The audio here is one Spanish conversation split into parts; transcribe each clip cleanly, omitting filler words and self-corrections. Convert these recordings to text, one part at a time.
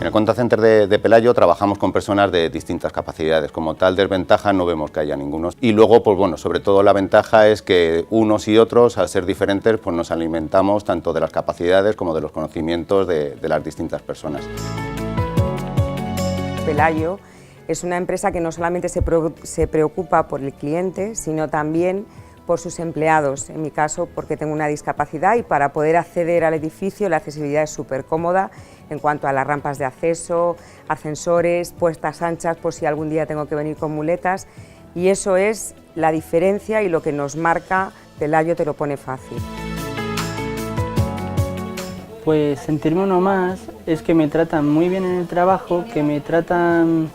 En el Contact Center de Pelayo trabajamos con personas de distintas capacidades. Como tal, desventaja no vemos que haya ninguno. Y luego, pues bueno, sobre todo la ventaja es que unos y otros, al ser diferentes, pues nos alimentamos tanto de las capacidades como de los conocimientos de las distintas personas. Pelayo es una empresa que no solamente se preocupa por el cliente, sino también por sus empleados, en mi caso porque tengo una discapacidad y para poder acceder al edificio la accesibilidad es súper cómoda en cuanto a las rampas de acceso, ascensores, puertas anchas por si algún día tengo que venir con muletas, y eso es la diferencia y lo que nos marca Pelayo te lo pone fácil. Pues sentirme uno más es que me tratan muy bien en el trabajo, que me tratan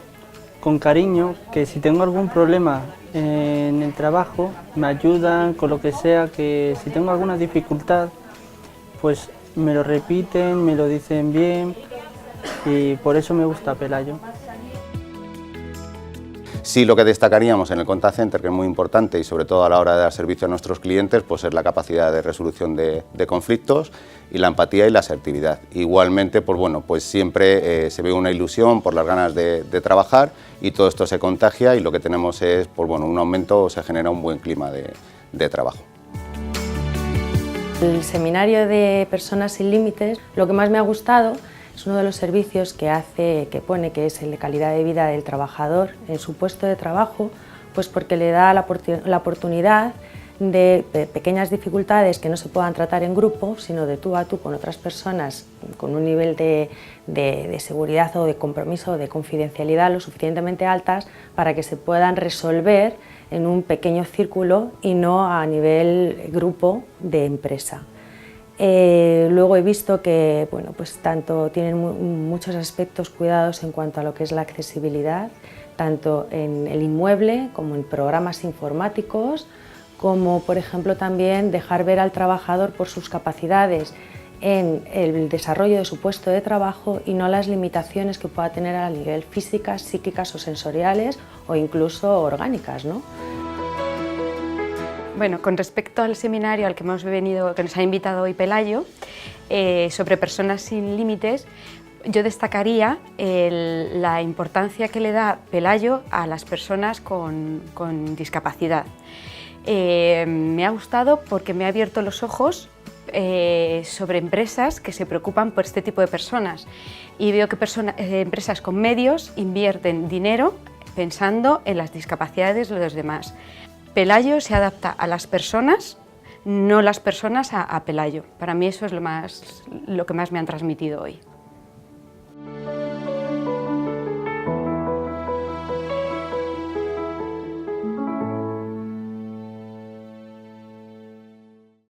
con cariño, que si tengo algún problema en el trabajo me ayudan con lo que sea, que si tengo alguna dificultad pues me lo repiten, me lo dicen bien y por eso me gusta Pelayo. Sí, lo que destacaríamos en el Contact Center, que es muy importante y sobre todo a la hora de dar servicio a nuestros clientes, pues es la capacidad de resolución de conflictos y la empatía y la asertividad. Igualmente, pues bueno, pues siempre se ve una ilusión por las ganas de trabajar y todo esto se contagia y lo que tenemos es, pues bueno, un aumento, se genera un buen clima de trabajo. El seminario de Personas sin Límites, lo que más me ha gustado es uno de los servicios que pone que es el de calidad de vida del trabajador en su puesto de trabajo, pues porque le da la oportunidad de pequeñas dificultades que no se puedan tratar en grupo, sino de tú a tú con otras personas con un nivel de seguridad o de compromiso o de confidencialidad lo suficientemente altas para que se puedan resolver en un pequeño círculo y no a nivel grupo de empresa. Luego he visto que bueno, pues tanto tienen muchos aspectos cuidados en cuanto a lo que es la accesibilidad, tanto en el inmueble como en programas informáticos, como por ejemplo también dejar ver al trabajador por sus capacidades en el desarrollo de su puesto de trabajo y no las limitaciones que pueda tener a nivel físicas, psíquicas o sensoriales o incluso orgánicas, ¿no? Bueno, con respecto al seminario al que nos ha invitado hoy Pelayo, sobre personas sin límites, yo destacaría la importancia que le da Pelayo a las personas con discapacidad. Me ha gustado porque me ha abierto los ojos sobre empresas que se preocupan por este tipo de personas y veo que empresas con medios invierten dinero pensando en las discapacidades de los demás. Pelayo se adapta a las personas, no las personas a Pelayo. Para mí eso es lo que más me han transmitido hoy.